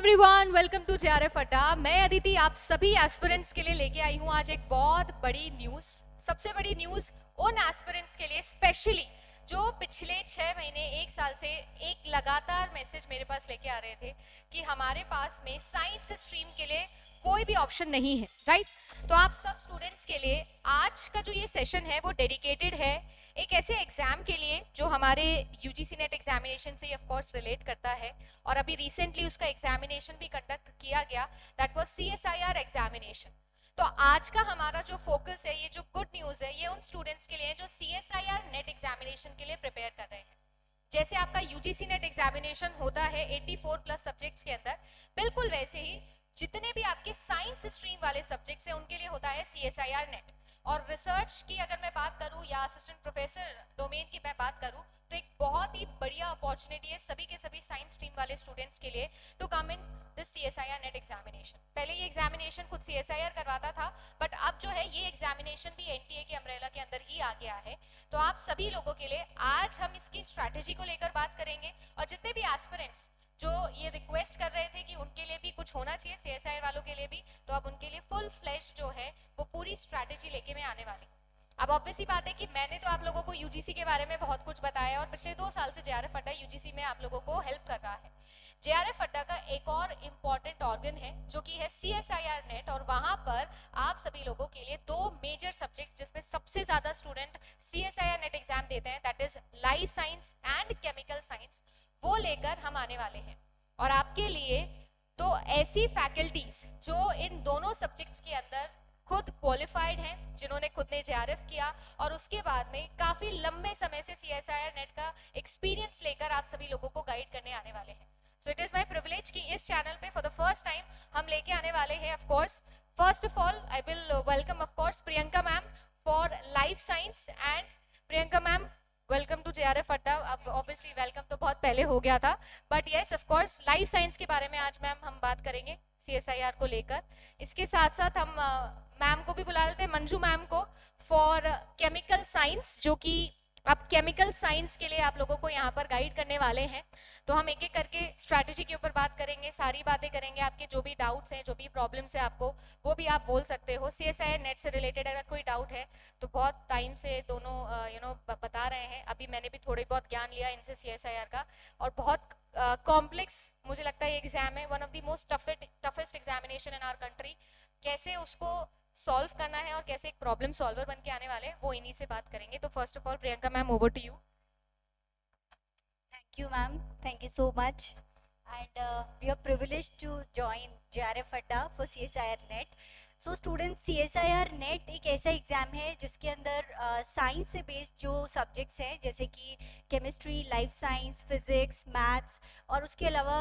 Everyone, welcome to JRF अड्डा। मैं अदिति आप सभी एस्पिरेंट्स के लिए लेके आई हूँ आज एक बहुत बड़ी न्यूज़। सबसे बड़ी न्यूज़ उन एस्पिरेंट्स के लिए स्पेशली जो पिछले 6 महीने 1 साल से एक लगातार मैसेज मेरे पास लेके आ रहे थे कि हमारे पास में साइंस स्ट्रीम के लिए कोई भी ऑप्शन नहीं है, राइट? तो आप सब स्टूडेंट्स के लिए आज का जो ये सेशन है वो डेडिकेटेड है एक ऐसे एग्जाम के लिए जो हमारे यूजीसी नेट एग्जामिनेशन से ऑफ कोर्स रिलेट करता है और अभी रिसेंटली उसका एग्जामिनेशन भी कंडक्ट किया गया, दैट वाज सीएसआईआर एग्जामिनेशन। तो आज का हमारा जो फोकस है, ये जो गुड न्यूज है, ये उन स्टूडेंट्स के लिए जो सीएसआईआर नेट एग्जामिनेशन के लिए प्रिपेयर कर रहे हैं। जैसे आपका यूजीसी नेट एग्जामिनेशन होता है 84 प्लस सब्जेक्ट्स के अंदर, बिल्कुल वैसे ही जितने भी आपके साइंस स्ट्रीम वाले सब्जेक्ट्स हैं उनके लिए होता है सीएसआईआर नेट। और रिसर्च की अगर मैं बात करूं या असिस्टेंट प्रोफेसर डोमेन की मैं बात करूं तो एक बहुत ही बढ़िया अपॉर्चुनिटी है सभी के सभी साइंस स्ट्रीम वाले स्टूडेंट्स के लिए to come in this CSIR NET examination. पहले ये एग्जामिनेशन खुद सीएसआईआर करवाता था, बट अब जो है ये एग्जामिनेशन भी एनटीए के अम्ब्रेला के अंदर ही आ गया है। तो आप सभी लोगों के लिए आज हम इसकी स्ट्रैटेजी को लेकर बात करेंगे और जितने भी एस्पिरेंट्स जो ये रिक्वेस्ट कर रहे थे कि उनके लिए भी कुछ होना चाहिए, सीएसआईआर वालों के लिए भी, तो अब उनके लिए फुल फ्लैश जो है वो पूरी स्ट्रैटेजी लेके मैं आने वाली। अब ऑब्वियस ही बात है कि मैंने तो आप लोगों को यूजीसी के बारे में बहुत कुछ बताया और पिछले 2 साल से जेआरएफ अड्डा यूजीसी में आप लोगों को हेल्प कर रहा है। जेआरएफ अड्डा का एक और इम्पॉर्टेंट ऑर्गन है जो कि है सीएसआईआर नेट, और वहां पर आप सभी लोगों के लिए 2 मेजर सब्जेक्ट जिसमें सबसे ज्यादा स्टूडेंट सीएसआईआर नेट एग्जाम देते हैं, that is life science and chemical science, वो लेकर हम आने वाले हैं। और आपके लिए तो ऐसी फैकल्टीज जो इन दोनों सब्जेक्ट्स के अंदर खुद क्वालिफाइड हैं, जिन्होंने खुद ने जेआरएफ किया और उसके बाद में काफी लंबे समय से सीएसआईआर नेट का एक्सपीरियंस लेकर आप सभी लोगों को गाइड करने आने वाले हैं। So it is my privilege कि इस चैनल पे फॉर द फर्स्ट टाइम हम लेके आने वाले हैं, of course first of all I will welcome of course Priyanka ma'am for life science. And Priyanka ma'am, welcome to JRF Adda. अब ऑब्वियसली वेलकम तो बहुत पहले हो गया था, but yes of course life science के बारे में आज मैम हम बात करेंगे सीएसआईआर को लेकर। इसके साथ साथ हम मैम को भी बुला लेते हैं, मंजू मैम को, फॉर केमिकल साइंस, जो कि अब केमिकल साइंस के लिए आप लोगों को यहाँ पर गाइड करने वाले हैं। तो हम एक एक करके स्ट्रैटेजी के ऊपर बात करेंगे, सारी बातें करेंगे। आपके जो भी डाउट्स हैं, जो भी प्रॉब्लम्स हैं आपको, वो भी आप बोल सकते हो। सीएसआईआर नेट से रिलेटेड अगर कोई डाउट है तो बहुत टाइम से दोनों बता रहे हैं, अभी मैंने भी थोड़ी बहुत ज्ञान लिया इनसे सीएसआईआर का, और बहुत कॉम्प्लेक्स मुझे लगता है ये एग्जाम है, one of the most toughest examination in our country. कैसे उसको सॉल्व करना है और कैसे एक प्रॉब्लम सॉल्वर बन के आने वाले हैं, वो इन्हीं से बात करेंगे। तो first of all Priyanka ma'am, over to you. Thank you, ma'am. Thank you so much. And we are privileged to join JRF Adda for CSIR NET. So students, CSIR NET एक ऐसा एग्ज़ाम है जिसके अंदर साइंस से based जो subjects हैं, जैसे कि chemistry, life science, physics, maths, और उसके अलावा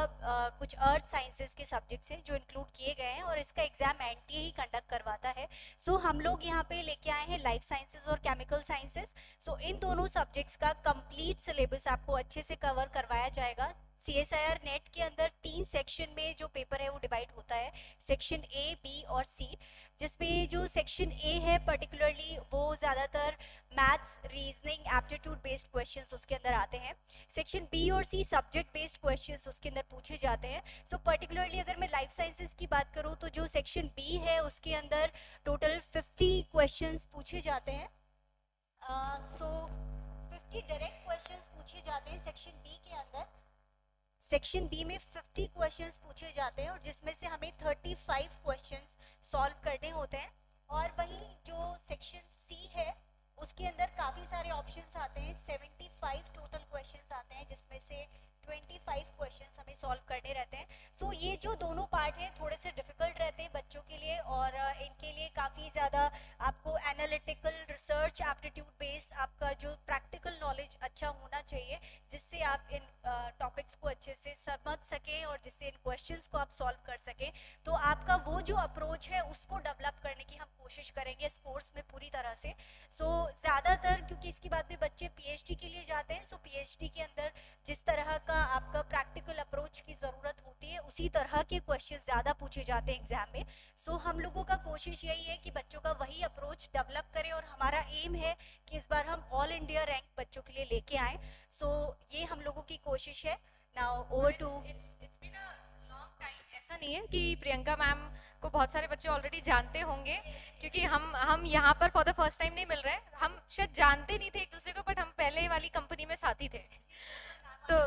कुछ अर्थ साइंसेस के सब्जेक्ट्स हैं जो इंक्लूड किए गए हैं, और इसका एग्ज़ाम एनटीए ही कंडक्ट करवाता है। सो हम लोग यहाँ पे लेके आए हैं लाइफ साइंसेस और केमिकल साइंसेस। सो इन दोनों सब्जेक्ट्स का कंप्लीट सिलेबस आपको अच्छे से कवर करवाया जाएगा। सीएसआईआर नेट के अंदर 3 सेक्शन में जो पेपर है वो डिवाइड होता है, सेक्शन ए, बी और सी, जिसमें जो सेक्शन ए है पर्टिकुलरली वो ज़्यादातर maths, reasoning, aptitude based questions उसके अंदर आते हैं। सेक्शन बी और सी सब्जेक्ट बेस्ड क्वेश्चंस उसके अंदर पूछे जाते हैं। सो पर्टिकुलरली अगर मैं लाइफ साइंसेस की बात करूँ तो जो सेक्शन बी है उसके अंदर टोटल 50 क्वेश्चंस पूछे जाते हैं। 50 डायरेक्ट क्वेश्चंस पूछे जाते हैं सेक्शन बी के अंदर। सेक्शन बी में 50 क्वेश्चंस पूछे जाते हैं और जिसमें से हमें 35 क्वेश्चंस सॉल्व करने होते हैं। और वहीं जो सेक्शन सी है उसके अंदर काफ़ी सारे ऑप्शंस आते हैं, 75 टोटल क्वेश्चंस आते हैं, जिसमें से 25 क्वेश्चंस हमें सॉल्व करने रहते हैं। सो ये जो दोनों पार्ट हैं थोड़े से डिफिकल्ट रहते हैं बच्चों के लिए, और इनके लिए काफ़ी ज़्यादा आपको एनालिटिकल, रिसर्च, एप्टीट्यूड बेस्ड आपका जो प्रैक्टिकल नॉलेज अच्छा होना चाहिए, जिससे आप इन टॉपिक्स को अच्छे से समझ सकें और जिससे इन क्वेश्चंस को आप सॉल्व कर सकें। तो आपका वो जो अप्रोच है उसको डेवलप करने की हम कोशिश करेंगे इस कोर्स में पूरी तरह से। सो ज़्यादातर क्योंकि इसके बाद भी बच्चे पीएचडी के लिए जाते हैं, सो पीएचडी के अंदर जिस तरह का आपका प्रैक्टिकल अप्रोच की ज़रूरत होती है उसी तरह के क्वेश्चन ज़्यादा पूछे जाते हैं एग्जाम में। सो हम लोगों का कोशिश यही है कि बच्चों का वही अप्रोच डेवलप करें, और हमारा एम है कि इस बार हम ऑल इंडिया रैंक बच्चों के लिए लेके आए। सो ये हम लोगों की कोशिश है। Now over to It's been a long time नहीं है कि प्रियंका मैम को बहुत सारे बच्चे ऑलरेडी जानते होंगे, क्योंकि हम यहाँ पर फॉर द फर्स्ट टाइम नहीं मिल रहे हैं। हम शायद जानते नहीं थे एक दूसरे को, बट हम पहले वाली कंपनी में साथी थे। तो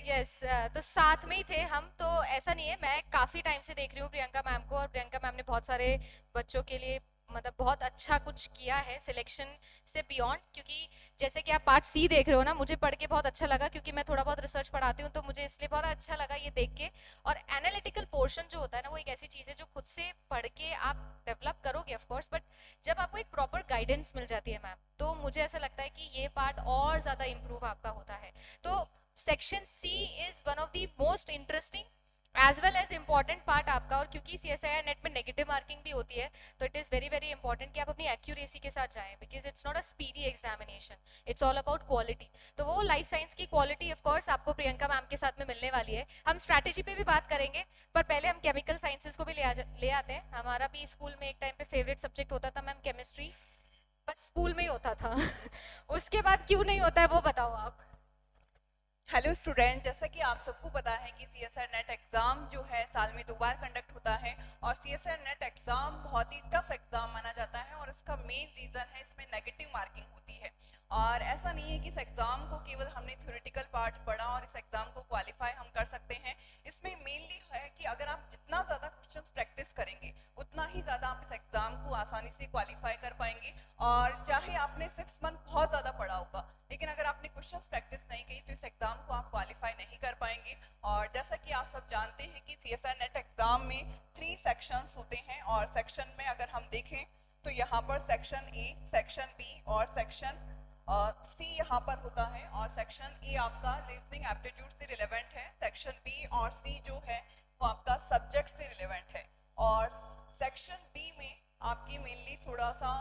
यस, तो साथ में ही थे हम। तो ऐसा नहीं है, मैं काफ़ी टाइम से देख रही हूँ प्रियंका मैम को, और प्रियंका मैम ने बहुत सारे बच्चों के लिए मतलब बहुत अच्छा कुछ किया है सिलेक्शन से बियॉन्ड। क्योंकि जैसे कि आप पार्ट सी देख रहे हो ना, मुझे पढ़ के बहुत अच्छा लगा, क्योंकि मैं थोड़ा बहुत रिसर्च पढ़ाती हूँ, तो मुझे इसलिए बहुत अच्छा लगा ये देख के। और एनालिटिकल पोर्शन जो होता है ना, वो एक ऐसी चीज़ है जो खुद से पढ़ के आप डेवलप करोगे ऑफ कोर्स, बट जब आपको एक प्रॉपर गाइडेंस मिल जाती है मैम, तो मुझे ऐसा लगता है कि ये पार्ट और ज़्यादा इम्प्रूव आपका होता है। तो section C is one of the most interesting as well as important part आपका। और क्योंकि CSIR नेट में नेगेटिव मार्किंग भी होती है, तो it is very very important कि आप अपनी एक्यूरेसी के साथ जाएं, because it's not a speedy examination, it's all about quality. तो वो लाइफ साइंस की क्वालिटी ऑफ कोर्स आपको प्रियंका मैम के साथ में मिलने वाली है। हम स्ट्रैटेजी पे भी बात करेंगे, पर पहले हम केमिकल साइंसेज को भी ले आते हैं। हमारा भी स्कूल में एक टाइम पे फेवरेट सब्जेक्ट होता था मैम केमिस्ट्री, बस स्कूल में ही होता था। उसके बाद क्यों नहीं होता है वो बताओ आप। हेलो स्टूडेंट, जैसा कि आप सबको पता है कि CSIR नेट एग्ज़ाम जो है साल में 2 बार कंडक्ट होता है, और CSIR नेट एग्ज़ाम बहुत ही टफ एग्ज़ाम माना जाता है, और इसका मेन रीज़न है इसमें नेगेटिव मार्किंग होती है। और ऐसा नहीं है कि इस एग्ज़ाम को केवल हमने थ्योरेटिकल पार्ट पढ़ा और इस एग्ज़ाम को क्वालिफाई हम कर सकते हैं। इसमें मेनली है कि अगर आप जितना ज़्यादा क्वेश्चंस प्रैक्टिस करेंगे, उतना ही ज़्यादा आप इस एग्ज़ाम को आसानी से क्वालिफाई कर पाएंगे। और चाहे आपने 6 मंथ बहुत ज़्यादा पढ़ा होगा, लेकिन अगर आपने क्वेश्चंस प्रैक्टिस नहीं की तो इस एग्ज़ाम को आप क्वालिफाई नहीं कर पाएंगे। और जैसा कि आप सब जानते हैं कि CSIR नेट एग्ज़ाम में 3 सेक्शंस होते हैं, और सेक्शन में अगर हम देखें तो यहाँ पर सेक्शन ए, सेक्शन बी और सेक्शन सी यहाँ पर होता है। और सेक्शन ए आपका रीजनिंग एप्टीट्यूड से रिलेवेंट है, सेक्शन बी और सी जो है वो आपका सब्जेक्ट से रिलेवेंट है, और सेक्शन बी में आपकी मेनली थोड़ा सा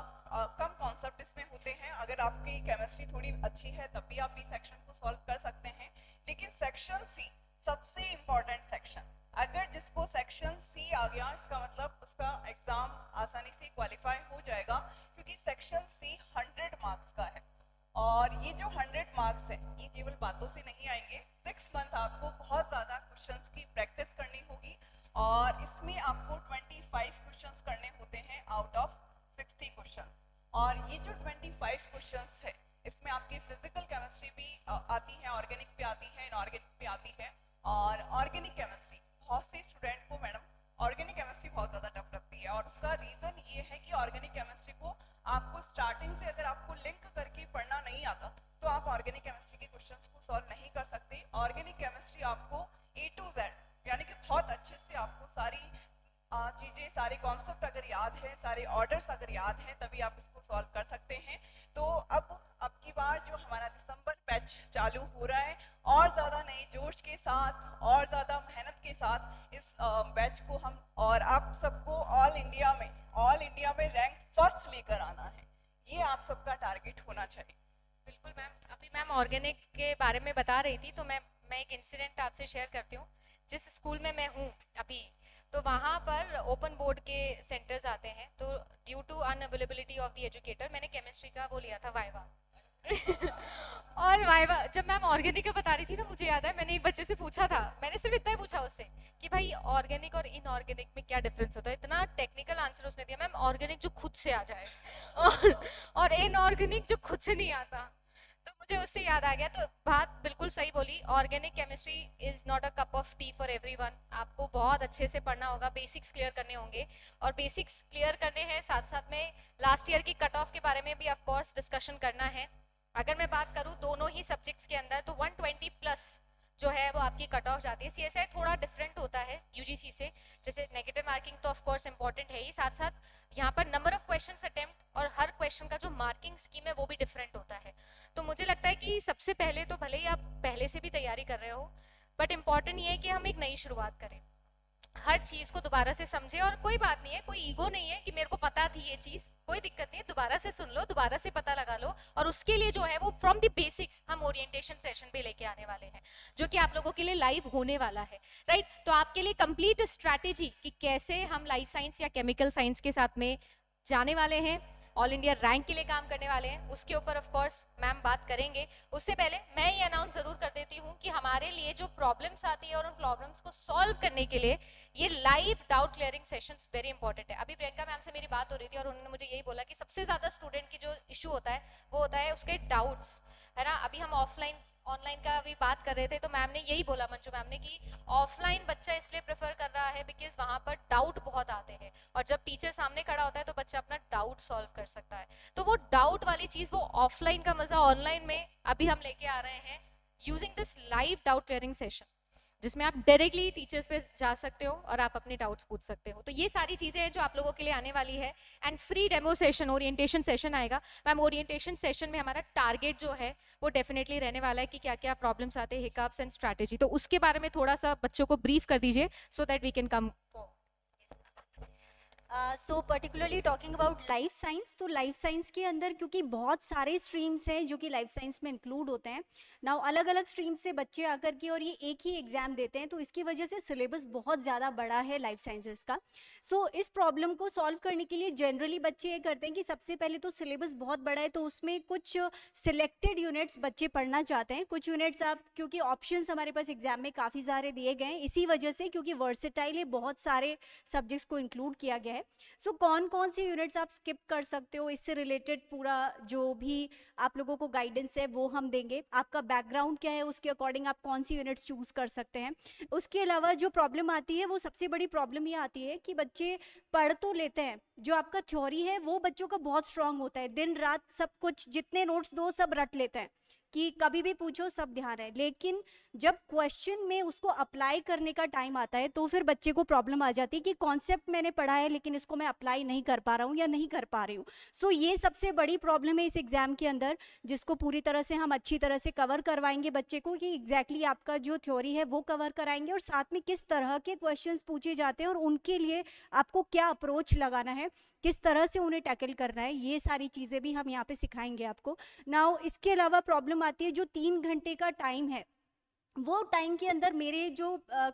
कम कॉन्सेप्ट इसमें होते हैं। अगर आपकी केमिस्ट्री थोड़ी अच्छी है तब भी आप इस सेक्शन को सॉल्व कर सकते हैं। लेकिन सेक्शन सी सबसे इम्पॉर्टेंट सेक्शन, अगर जिसको सेक्शन सी आ गया, इसका मतलब उसका एग्जाम आसानी से क्वालिफाई हो जाएगा, क्योंकि सेक्शन सी 100 मार्क्स का है। और ये जो 100 मार्क्स है, ये केवल बातों से नहीं आएंगे। 6 मंथ आपको बहुत ज़्यादा क्वेश्चंस की प्रैक्टिस करनी होगी, और इसमें आपको 25 क्वेश्चंस करने होते हैं आउट ऑफ 60 क्वेश्चंस। और ये जो 25 क्वेश्चंस है, इसमें आपकी फिजिकल केमिस्ट्री भी आती है, ऑर्गेनिक पे आती है, इनऑर्गेनिक पे आती है। और ऑर्गेनिक केमिस्ट्री बहुत से स्टूडेंट को मैडम ऑर्गेनिक केमिस्ट्री बहुत ज़्यादा टफ लगती है, और उसका रीज़न ये है कि ऑर्गेनिक केमिस्ट्री को आपको स्टार्टिंग से अगर आपको लिंक करके पढ़ना नहीं आता, तो आप ऑर्गेनिक केमिस्ट्री के क्वेश्चंस को सॉल्व नहीं कर सकते। ऑर्गेनिक केमिस्ट्री आपको A to Z यानी कि बहुत अच्छे से आपको सारी चीज़ें, सारे कॉन्सेप्ट अगर याद है, सारे ऑर्डर्स अगर याद हैं, तभी आप इसको सॉल्व कर सकते हैं। तो अब की बार जो हमारा दिसंबर बैच चालू हो रहा है, और ज़्यादा नए जोश के साथ और ज़्यादा मेहनत के साथ इस बैच को हम, और आप सबको ऑल इंडिया में रैंक फर्स्ट लेकर आना है, ये आप सबका टारगेट होना चाहिए। बिल्कुल मैम, अभी मैम ऑर्गेनिक के बारे में बता रही थी, तो मैं एक इंसिडेंट आपसे शेयर करती हूँ। जिस स्कूल में मैं हूँ अभी, तो वहाँ पर ओपन बोर्ड के सेंटर्स आते हैं, तो due to unavailability of the educator मैंने केमिस्ट्री का वो लिया था वाइवा। और वाइवा जब मैम ऑर्गेनिक का बता रही थी ना, मुझे याद है मैंने एक बच्चे से पूछा था, मैंने सिर्फ इतना ही पूछा उससे कि भाई ऑर्गेनिक और इनऑर्गेनिक में क्या डिफरेंस होता है। इतना टेक्निकल आंसर उसने दिया, मैम ऑर्गेनिक जो खुद से आ जाए और इनऑर्गेनिक जो खुद से नहीं आता। तो मुझे उससे याद आ गया, तो बात बिल्कुल सही बोली। Organic chemistry is not a cup of T for everyone. आपको बहुत अच्छे से पढ़ना होगा, बेसिक्स क्लियर करने होंगे, और बेसिक्स क्लियर करने हैं साथ साथ में लास्ट ईयर की कट ऑफ के बारे में भी ऑफ कोर्स डिस्कशन करना है। अगर मैं बात करूँ दोनों ही सब्जेक्ट्स के अंदर, तो 120 प्लस जो है वो आपकी कट ऑफ जाती है। CSI थोड़ा डिफरेंट होता है UGC से, जैसे नेगेटिव मार्किंग तो ऑफ कोर्स इंपॉर्टेंट है ही, साथ साथ यहाँ पर नंबर ऑफ क्वेश्चंस अटेम्प्ट और हर क्वेश्चन का जो मार्किंग स्कीम है वो भी डिफरेंट होता है। तो मुझे लगता है कि सबसे पहले तो भले ही आप पहले से भी तैयारी कर रहे हो, बट इम्पॉर्टेंट ये है कि हम एक नई शुरुआत करें, हर चीज़ को दोबारा से समझे। और कोई बात नहीं है, कोई ईगो नहीं है कि मेरे को पता थी ये चीज़, कोई दिक्कत नहीं है, दोबारा से सुन लो, दोबारा से पता लगा लो। और उसके लिए जो है वो फ्रॉम द बेसिक्स हम ओरिएंटेशन सेशन पे लेके आने वाले हैं, जो कि आप लोगों के लिए लाइव होने वाला है, राइट। तो आपके लिए कंप्लीट स्ट्रैटेजी कि कैसे हम लाइफ साइंस या केमिकल साइंस के साथ में जाने वाले हैं, ऑल इंडिया रैंक के लिए काम करने वाले हैं, उसके ऊपर ऑफ कोर्स मैम बात करेंगे। उससे पहले मैं ये अनाउंस ज़रूर कर देती हूँ कि हमारे लिए जो प्रॉब्लम्स आती है और उन प्रॉब्लम्स को सॉल्व करने के लिए ये live doubt clearing sessions very important है। अभी प्रियंका मैम से मेरी बात हो रही थी और उन्होंने मुझे यही बोला कि सबसे ज्यादा स्टूडेंट की जो इशू होता है वो होता है उसके डाउट्स, है ना। अभी हम ऑफलाइन ऑनलाइन का भी बात कर रहे थे तो मैम ने यही बोला, मंजू मैम ने, कि ऑफलाइन बच्चा इसलिए प्रेफर कर रहा है बिकॉज वहां पर डाउट बहुत आते हैं और जब टीचर सामने खड़ा होता है तो बच्चा अपना डाउट सॉल्व कर सकता है। तो वो डाउट वाली चीज, वो ऑफलाइन का मजा ऑनलाइन में अभी हम लेके आ रहे हैं using this live doubt clearing session, जिसमें आप डायरेक्टली टीचर्स पे जा सकते हो और आप अपने डाउट्स पूछ सकते हो। तो ये सारी चीजें हैं जो आप लोगों के लिए आने वाली है। And free demo session, orientation session आएगा मैम। ओरिएंटेशन सेशन में हमारा टारगेट जो है वो डेफिनेटली रहने वाला है कि क्या क्या प्रॉब्लम्स आते हैं, हिकअप्स एंड स्ट्रैटेजी। तो उसके बारे में थोड़ा सा बच्चों को ब्रीफ कर दीजिए so that we can come. So particularly talking about life science, तो लाइफ साइंस के अंदर क्योंकि बहुत सारे स्ट्रीम्स हैं जो कि लाइफ साइंस में इंक्लूड होते हैं नाउ, अलग अलग स्ट्रीम से बच्चे आकर के और ये एक ही एग्जाम देते हैं, तो इसकी वजह से सिलेबस बहुत ज़्यादा बड़ा है लाइफ साइंसेस का। सो इस प्रॉब्लम को सॉल्व करने के लिए जनरली बच्चे ये करते हैं कि सबसे पहले तो सिलेबस बहुत बड़ा है तो उसमें कुछ सिलेक्टेड यूनिट्स बच्चे पढ़ना चाहते हैं। कुछ यूनिट्स आप, क्योंकि ऑप्शंस हमारे पास एग्जाम में काफ़ी सारे दिए गए हैं इसी वजह से, क्योंकि वर्सेटाइल है, बहुत सारे सब्जेक्ट्स को इंक्लूड किया गया है। सो कौन कौन सी यूनिट्स आप स्किप कर सकते हो, इससे रिलेटेड पूरा जो भी आप लोगों को गाइडेंस है वो हम देंगे। आपका बैकग्राउंड क्या है उसके अकॉर्डिंग आप कौन सी यूनिट्स चूज कर सकते हैं। उसके अलावा जो प्रॉब्लम आती है वो सबसे बड़ी प्रॉब्लम ये आती है कि बच्चे पढ़ तो लेते हैं, जो आपका थ्योरी है वो बच्चों का बहुत स्ट्रांग होता है, दिन रात सब कुछ जितने नोट्स दो सब रट लेते हैं कि कभी भी पूछो सब ध्यान है, लेकिन जब क्वेश्चन में उसको अप्लाई करने का टाइम आता है तो फिर बच्चे को प्रॉब्लम आ जाती है कि कॉन्सेप्ट मैंने पढ़ा है लेकिन इसको मैं अप्लाई नहीं कर पा रहा हूँ या नहीं कर पा रही हूँ। सो ये सबसे बड़ी प्रॉब्लम है इस एग्जाम के अंदर, जिसको पूरी तरह से हम अच्छी तरह से कवर करवाएंगे बच्चे को कि एग्जैक्टली आपका जो थ्योरी है वो कवर कराएंगे और साथ में किस तरह के क्वेश्चंस पूछे जाते हैं और उनके लिए आपको क्या अप्रोच लगाना है, किस तरह से उन्हें टैकल करना है, ये सारी चीज़ें भी हम यहाँ पे सिखाएंगे आपको। नाउ इसके अलावा प्रॉब्लम आती है जो 3 घंटे का टाइम है, वो टाइम के अंदर मेरे जो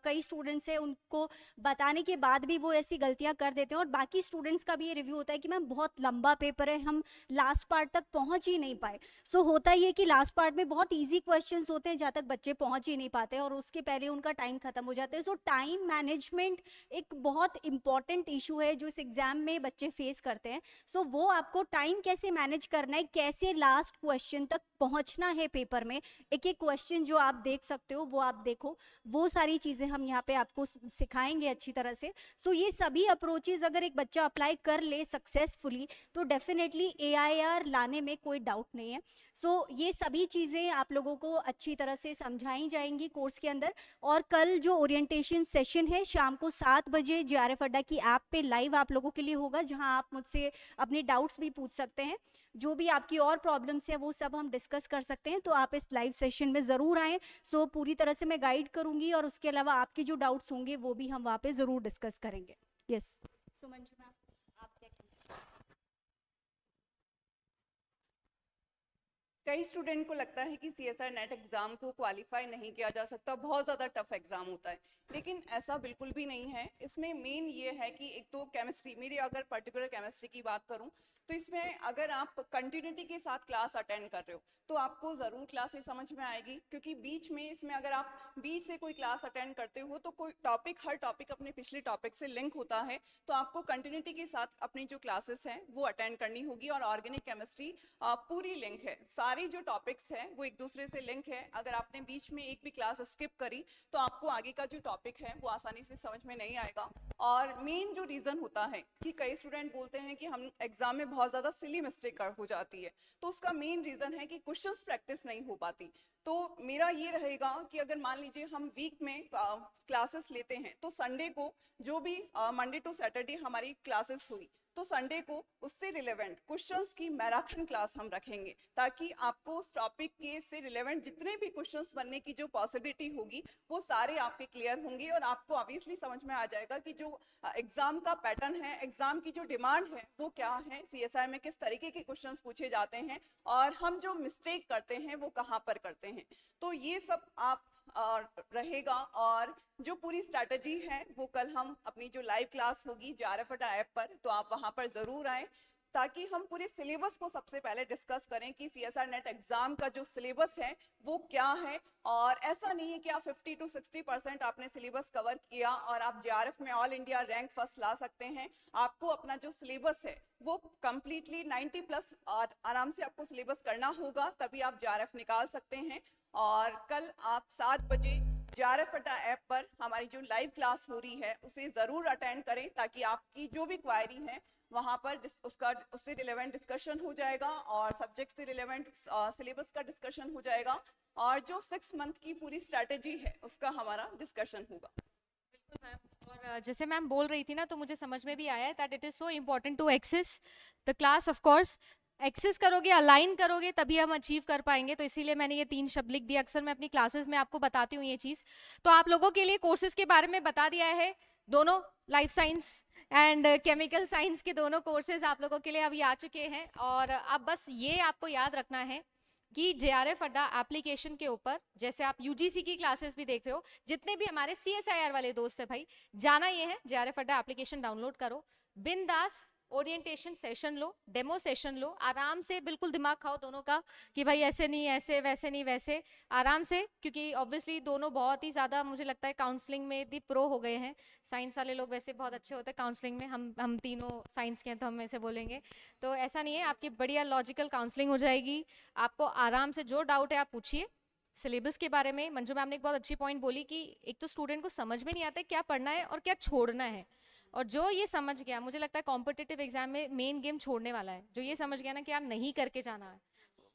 कई स्टूडेंट्स हैं उनको बताने के बाद भी वो ऐसी गलतियां कर देते हैं और बाकी स्टूडेंट्स का भी ये रिव्यू होता है कि मैम बहुत लंबा पेपर है, हम लास्ट पार्ट तक पहुंच ही नहीं पाए। सो होता ही है कि लास्ट पार्ट में बहुत इजी क्वेश्चंस होते हैं जहाँ तक बच्चे पहुंच ही नहीं पाते और उसके पहले उनका टाइम खत्म हो जाता है। सो टाइम मैनेजमेंट एक बहुत इंपॉर्टेंट इशू है जो इस एग्जाम में बच्चे फेस करते हैं। सो वो आपको टाइम कैसे मैनेज करना है, कैसे लास्ट क्वेश्चन तक पहुंचना है पेपर में, एक एक क्वेश्चन जो आप देख सकते हो वो आप देखो, वो सारी चीजें हम यहाँ पे आपको सिखाएंगे अच्छी तरह से। सो ये सभी अप्रोचेस अगर एक बच्चा अप्लाई कर ले सक्सेसफुली तो डेफिनेटली AIR लाने में कोई डाउट नहीं है। सो ये सभी चीजें आप लोगों को अच्छी तरह से समझाई जाएंगी कोर्स के अंदर। और कल जो ओरिएंटेशन सेशन है शाम को 7 बजे JRF अड्डा की ऐप पे लाइव आप लोगों के लिए होगा, जहां आप मुझसे अपने डाउट्स भी पूछ सकते हैं, जो भी आपकी और प्रॉब्लम्स है वो सब हम डिस्कस कर सकते हैं। तो आप इस लाइव सेशन में ज़रूर आएँ। सो पूरी तरह से मैं गाइड करूंगी और उसके अलावा आपके जो डाउट्स होंगे वो भी हम वहाँ पे ज़रूर डिस्कस करेंगे। यस, सो मंजू मैम आप क्या कहेंगे? कई स्टूडेंट को लगता है कि CSR नेट एग्जाम को क्वालिफाई नहीं किया जा सकता, बहुत ज़्यादा टफ एग्जाम होता है, लेकिन ऐसा बिल्कुल भी नहीं है। इसमें मेन ये है कि एक तो केमिस्ट्री, मेरी अगर पर्टिकुलर केमिस्ट्री की बात करूं तो इसमें अगर आप कंटिन्यूटी के साथ क्लास अटेंड कर रहे हो तो आपको ज़रूर क्लासेस समझ में आएगी, क्योंकि बीच में इसमें अगर आप बीच से कोई क्लास अटेंड करते हो तो कोई टॉपिक, हर टॉपिक अपने पिछले टॉपिक से लिंक होता है, तो आपको कंटिन्यूटी के साथ अपनी जो क्लासेस हैं वो अटेंड करनी होगी। और ऑर्गेनिक केमिस्ट्री पूरी लिंक है, सारी जो टॉपिक्स हैं वो एक दूसरे से लिंक है। अगर आपने बीच में एक भी क्लास स्किप करी तो आपको आगे का जो टॉपिक है वो आसानी से समझ में नहीं आएगा। और मेन जो रीज़न होता है कि कई स्टूडेंट बोलते हैं कि हम एग्जाम में बहुत ज़्यादा सिली मिस्टेक हो जाती है, तो उसका मेन रीज़न है कि क्वेश्चंस प्रैक्टिस नहीं हो पाती। तो मेरा ये रहेगा कि अगर मान लीजिए हम वीक में क्लासेस लेते हैं तो संडे को जो भी मंडे टू सैटरडे हमारी क्लासेस हुई तो संडे को उससे रिलेवेंट क्वेश्चंस की मैराथन क्लास हम रखेंगे, ताकि आपको उस टॉपिक के से रिलेवेंट जितने भी क्वेश्चंस बनने की जो पॉसिबिलिटी होगी वो सारे आपके क्लियर होंगे और आपको ऑब्वियसली समझ में आ जाएगा कि जो एग्जाम का पैटर्न है, एग्जाम की जो डिमांड है वो क्या है, CSR में किस तरीके के क्वेश्चंस पूछे जाते हैं और हम जो मिस्टेक करते हैं वो कहाँ पर करते हैं। तो ये सब आप रहेगा। और जो पूरी स्ट्रैटेजी है वो कल हम अपनी जो लाइव क्लास होगी JRF अड्डा ऐप पर, तो आप वहां पर जरूर आएं। ताकि हम पूरे सिलेबस को सबसे पहले डिस्कस करें कि सीएसआर नेट एग्जाम का जो सिलेबस है वो क्या है। और ऐसा नहीं है कि आप 50 to 60% आपने सिलेबस कवर किया और आप जेआरएफ में ऑल इंडिया रैंक फर्स्ट ला सकते हैं। आपको अपना जो सिलेबस है वो कंप्लीटली 90+ आराम से आपको सिलेबस करना होगा, तभी आप जेआरएफ निकाल सकते हैं। और कल आप 7 बजे जेआरएफ अड्डा ऐप पर हमारी जो लाइव क्लास हो रही है उसे ज़रूर अटेंड करें, ताकि आपकी जो भी क्वायरी है वहाँ पर उससे रिलेवेंट डिस्कशन हो जाएगा और सब्जेक्ट से रिलेवेंट सिलेबस का डिस्कशन हो जाएगा और जो 6 मंथ की पूरी स्ट्रैटेजी है उसका हमारा डिस्कशन होगा। बिल्कुल मैम, और जैसे मैम बोल रही थी ना, तो मुझे समझ में भी आया that it is so important to access the class. Of course access करोगे, अलाइन करोगे, तभी हम अचीव कर पाएंगे। तो इसीलिए मैंने ये 3 शब्द लिख दिए। अक्सर मैं अपनी क्लासेस में आपको बताती हूँ ये चीज़। तो आप लोगों के लिए कोर्सेज के बारे में बता दिया है। दोनों life science and chemical science के दोनों कोर्सेज आप लोगों के लिए अभी आ चुके हैं। और अब बस ये आपको याद रखना है कि जेआरएफ अड्डा एप्लीकेशन के ऊपर, जैसे आप यूजीसी की क्लासेस भी देख रहे हो, जितने भी हमारे सीएसआईआर वाले दोस्त है भाई, जाना ये है, जेआरएफ अड्डा एप्लीकेशन डाउनलोड करो, बिंदास ओरिएंटेशन सेशन लो, डेमो सेशन लो, आराम से बिल्कुल दिमाग खाओ दोनों का कि भाई ऐसे नहीं ऐसे, वैसे नहीं वैसे, आराम से। क्योंकि ऑब्वियसली दोनों बहुत ही ज़्यादा मुझे लगता है काउंसलिंग में भी प्रो हो गए हैं। साइंस वाले लोग वैसे बहुत अच्छे होते हैं काउंसलिंग में, हम तीनों साइंस के हैं तो हम ऐसे बोलेंगे। तो ऐसा नहीं है, आपकी बढ़िया लॉजिकल काउंसलिंग हो जाएगी। आपको आराम से जो डाउट है आप पूछिए। सिलेबस के बारे में मंजू मैम ने एक बहुत अच्छी पॉइंट बोली कि एक तो स्टूडेंट को समझ में नहीं आता है क्या पढ़ना है और क्या छोड़ना है। और जो ये समझ गया, मुझे लगता है कॉम्पिटिटिव एग्जाम में मेन गेम छोड़ने वाला है। जो ये समझ गया ना कि यार नहीं करके जाना है,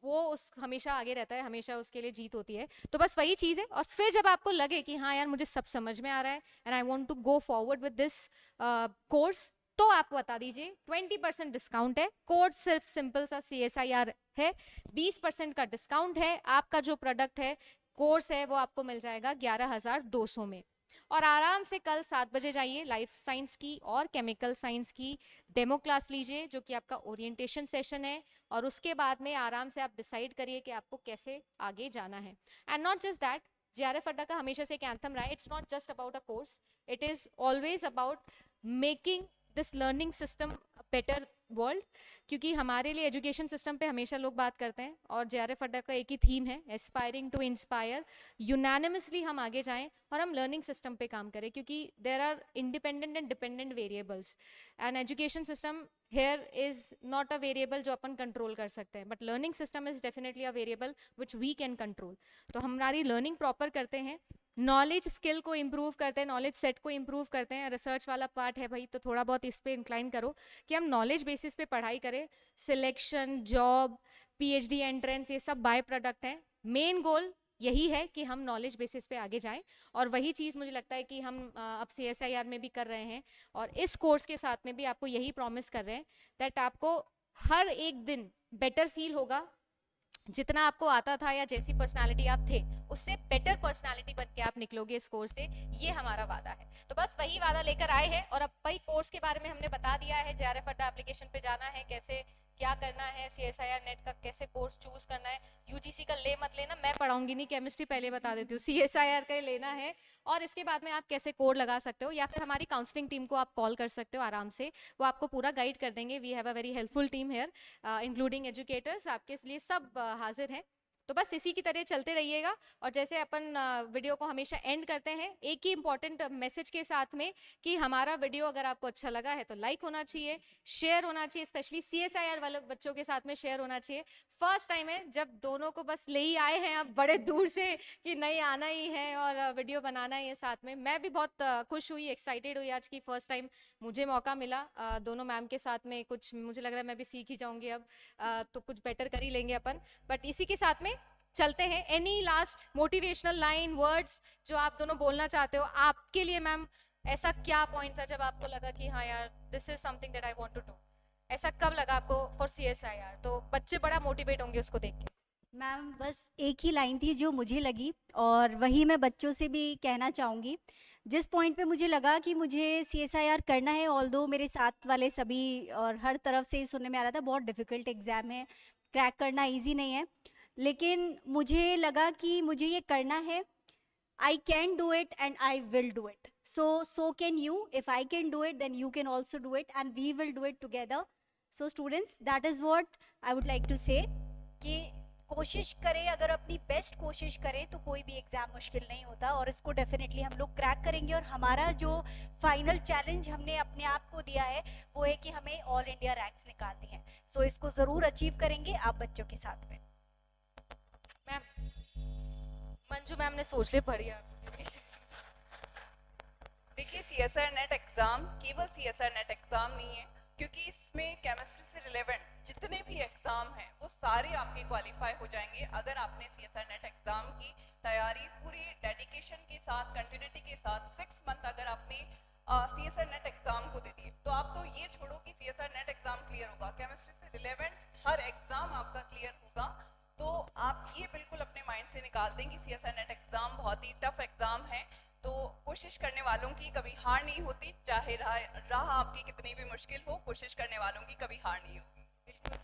वो उस हमेशा आगे रहता है, हमेशा उसके लिए जीत होती है। तो बस वही चीज़ है। और फिर जब आपको लगे कि हाँ यार मुझे सब समझ में आ रहा है and I want to go forward with this course, तो आप बता दीजिए 20% डिस्काउंट है। कोड सिर्फ सिंपल सा CSIR है, 20% का डिस्काउंट है। आपका जो प्रोडक्ट है, कोर्स है, वो आपको मिल जाएगा 11,200 में। और आराम से कल 7 बजे जाइए, लाइफ साइंस की और केमिकल साइंस की डेमो क्लास लीजिए, जो कि आपका ओरिएंटेशन सेशन है। और उसके बाद में आराम से आप डिसाइड करिए कि आपको कैसे आगे जाना है। And not just that, JRF अड्डा का हमेशा से एक एंथम रहा है, it's not just about a course, it is always about making this learning system better world. क्योंकि हमारे लिए एजुकेशन सिस्टम पे हमेशा लोग बात करते हैं और जेआरएफ अड्डा का एक ही थीम है, एस्पायरिंग टू इंस्पायर। यूनानिमसली हम आगे जाएं और हम लर्निंग सिस्टम पे काम करें, क्योंकि there are independent and dependent variables and education system here is not a variable जो अपन कंट्रोल कर सकते हैं, but learning system is definitely a variable which we can control. तो हमारी लर्निंग प्रॉपर करते हैं, नॉलेज स्किल को इम्प्रूव करते हैं, नॉलेज सेट को इम्प्रूव करते हैं। रिसर्च वाला पार्ट है भाई, तो थोड़ा बहुत इस पे इंक्लाइन करो कि हम नॉलेज बेसिस पे पढ़ाई करें। सिलेक्शन, जॉब, PhD एंट्रेंस, ये सब बाय प्रोडक्ट हैं। मेन गोल यही है कि हम नॉलेज बेसिस पे आगे जाएं। और वही चीज़ मुझे लगता है कि हम अब CSIR में भी कर रहे हैं। और इस कोर्स के साथ में भी आपको यही प्रॉमिस कर रहे हैं दैट आपको हर एक दिन बेटर फील होगा। जितना आपको आता था या जैसी पर्सनालिटी आप थे, उससे बेटर पर्सनालिटी बन के आप निकलोगे इस कोर्स से, ये हमारा वादा है। तो बस वही वादा लेकर आए हैं। और अब भाई कोर्स के बारे में हमने बता दिया है, जेआरएफ अड्डा एप्लीकेशन पे जाना है, कैसे क्या करना है, CSIR नेट का कैसे कोर्स चूज करना है। UGC का ले मत लेना, मैं पढ़ाऊंगी नहीं केमिस्ट्री, पहले बता देती हूँ। CSIR का लेना है। और इसके बाद में आप कैसे कोड लगा सकते हो, या फिर हमारी काउंसलिंग टीम को आप कॉल कर सकते हो आराम से, वो आपको पूरा गाइड कर देंगे। We have a very helpful team here including educators, आपके लिए सब हाजिर हैं। तो बस इसी की तरह चलते रहिएगा। और जैसे अपन वीडियो को हमेशा एंड करते हैं एक ही इंपॉर्टेंट मैसेज के साथ में कि हमारा वीडियो अगर आपको अच्छा लगा है तो लाइक होना चाहिए, शेयर होना चाहिए, स्पेशली CSIR वाले बच्चों के साथ में शेयर होना चाहिए। फर्स्ट टाइम है जब दोनों को बस ले ही आए हैं अब बड़े दूर से कि नहीं आना ही है और वीडियो बनाना ही है साथ में। मैं भी बहुत खुश हुई, एक्साइटेड हुई आज की फर्स्ट टाइम मुझे मौका मिला दोनों मैम के साथ में। कुछ मुझे लग रहा है मैं भी सीख ही जाऊंगी अब, तो कुछ बेटर कर ही लेंगे अपन। बट इसी के साथ में चलते हैं। Any last motivational line, words जो आप दोनों बोलना चाहते हो आपके लिए मैम? ऐसा क्या पॉइंट था जब आपको लगा कि हाँ यार this is something that I want to do? ऐसा कब लगा आपको फॉर CSIR? तो बच्चे बड़ा मोटिवेट होंगे उसको देख के। मैम बस एक ही लाइन थी जो मुझे लगी और वही मैं बच्चों से भी कहना चाहूँगी। जिस पॉइंट पे मुझे लगा कि मुझे CSIR करना है, ऑल्दो मेरे साथ वाले सभी और हर तरफ से सुनने में आ रहा था बहुत डिफ़िकल्ट एग्ज़ाम है, क्रैक करना इजी नहीं है, लेकिन मुझे लगा कि मुझे ये करना है। I can do it and I will do it. So can you. If I can do it, then you can also do it and we will do it together. So students, that is what I would like to say कि कोशिश करें, अगर अपनी best कोशिश करें तो कोई भी एग्ज़ाम मुश्किल नहीं होता, और इसको डेफिनेटली हम लोग क्रैक करेंगे। और हमारा जो फाइनल चैलेंज हमने अपने आप को दिया है वो है कि हमें ऑल इंडिया रैंक्स निकालनी है। सो इसको ज़रूर अचीव करेंगे आप बच्चों के साथ में। मैम, मंजू मैम ने सोच ले पढ़ी आपकी। देखिए, सीएसआर नेट एग्जाम केवल सीएसआर नेट एग्जाम नहीं है, क्योंकि इसमें केमिस्ट्री से रिलेवेंट जितने भी एग्जाम हैं वो सारे आपके क्वालिफाई हो जाएंगे अगर आपने सीएसआर नेट एग्जाम की तैयारी पूरी डेडिकेशन के साथ, कंटिन्यूटी के साथ 6 मंथ अगर आपने सीएसआर नेट एग्जाम को दे दिए, तो आप तो ये छोड़ो कि सीएसआर नेट एग्जाम क्लियर होगा, केमिस्ट्री से रिलेवेंट हर एग्जाम आपका क्लियर होगा। तो आप ये बिल्कुल अपने माइंड से निकाल दें कि सीएसआर नेट एग्जाम बहुत ही टफ एग्जाम है। तो कोशिश करने वालों की कभी हार नहीं होती, चाहे राह आपकी कितनी भी मुश्किल हो, कोशिश करने वालों की कभी हार नहीं होगी। बिल्कुल।